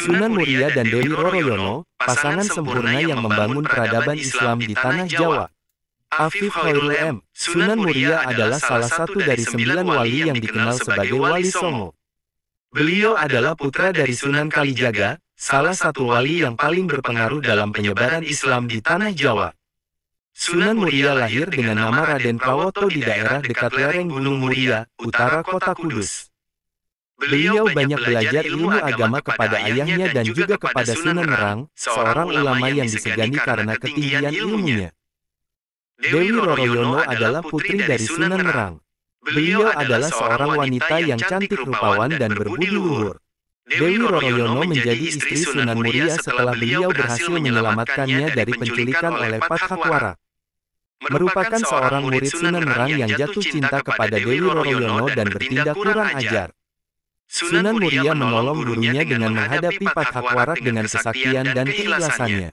Sunan Muria dan Dewi Roroyono, pasangan sempurna yang membangun peradaban Islam di Tanah Jawa. Afif Khairul M. Sunan Muria adalah salah satu dari 9 wali yang dikenal sebagai Wali Songo. Beliau adalah putra dari Sunan Kalijaga, salah satu wali yang paling berpengaruh dalam penyebaran Islam di Tanah Jawa. Sunan Muria lahir dengan nama Raden Prawoto di daerah dekat lereng Gunung Muria, utara kota Kudus. Beliau banyak belajar ilmu agama kepada ayahnya dan juga kepada Sunan Ngerang, seorang ulama yang disegani karena ketinggian ilmunya. Dewi Roroyono adalah putri dari Sunan Ngerang. Beliau adalah seorang wanita yang cantik rupawan dan berbudi luhur. Dewi Roroyono menjadi istri Sunan Muria setelah beliau berhasil menyelamatkannya dari penculikan oleh Pathak. Merupakan seorang murid Sunan Ngerang yang jatuh cinta kepada Dewi Roroyono dan bertindak kurang ajar. Sunan Muria menolong gurunya dengan menghadapi Pathak dengan kesaktian dan keikhlasannya.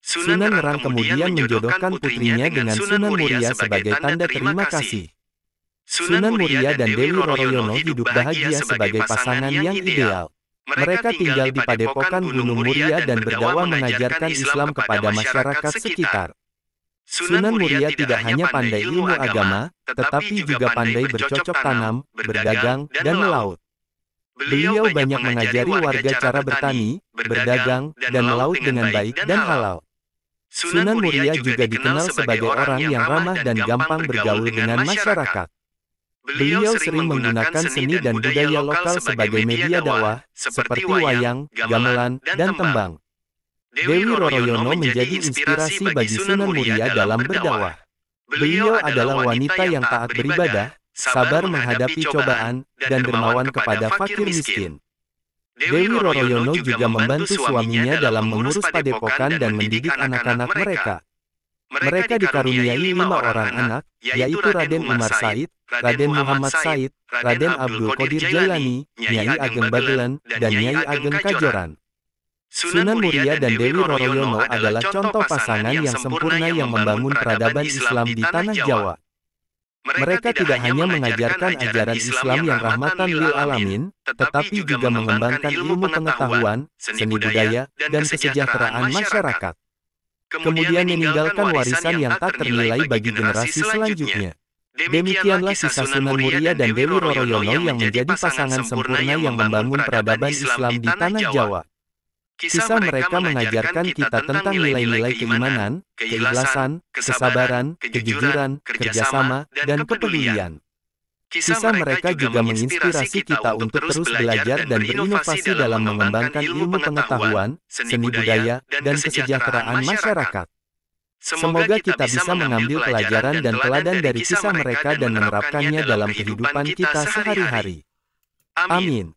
Sunan Ngerang kemudian menjodohkan putrinya dengan Sunan Muria sebagai tanda terima kasih. Sunan Muria dan Dewi Roroyono hidup bahagia sebagai pasangan yang ideal. Mereka tinggal di Padepokan Gunung Muria dan berdakwah mengajarkan Islam kepada masyarakat sekitar. Sunan Muria tidak hanya pandai ilmu agama, tetapi juga pandai bercocok tanam, berdagang, dan melaut. Beliau banyak mengajari warga cara bertani, berdagang, dan melaut dengan baik dan halal. Sunan Muria juga dikenal sebagai orang yang ramah dan gampang bergaul dengan masyarakat. Beliau sering menggunakan seni dan budaya lokal sebagai media dakwah, seperti wayang, gamelan, dan tembang. Dewi Roroyono menjadi inspirasi bagi Sunan Muria dalam berdakwah. Beliau adalah wanita yang taat beribadah, sabar menghadapi cobaan, dan dermawan kepada fakir miskin. Dewi Roroyono juga membantu suaminya dalam mengurus padepokan dan mendidik anak-anak mereka. Mereka dikaruniai 5 orang anak, yaitu Raden Umar Said, Raden Muhammad Said, Raden Abdul Qadir Jailani, Nyai Ageng Bagelen, dan Nyai Ageng Kajoran. Sunan Muria dan Dewi Roroyono adalah contoh pasangan yang sempurna yang membangun peradaban Islam di Tanah Jawa. Mereka tidak hanya mengajarkan ajaran Islam yang rahmatan lil alamin, tetapi juga mengembangkan ilmu pengetahuan, seni budaya, dan kesejahteraan masyarakat. Kemudian meninggalkan warisan yang tak ternilai bagi generasi selanjutnya. Demikianlah kisah Sunan Muria dan Dewi Roroyono yang menjadi pasangan sempurna yang membangun peradaban Islam di Tanah Jawa. Kisah mereka mengajarkan kita tentang nilai-nilai keimanan, keikhlasan, kesabaran, kejujuran, kerjasama, dan kepedulian. Kisah mereka juga menginspirasi kita untuk terus belajar dan berinovasi dalam mengembangkan ilmu pengetahuan, seni budaya, dan kesejahteraan masyarakat. Semoga kita bisa mengambil pelajaran dan teladan dari kisah mereka dan menerapkannya dalam kehidupan kita sehari-hari. Amin.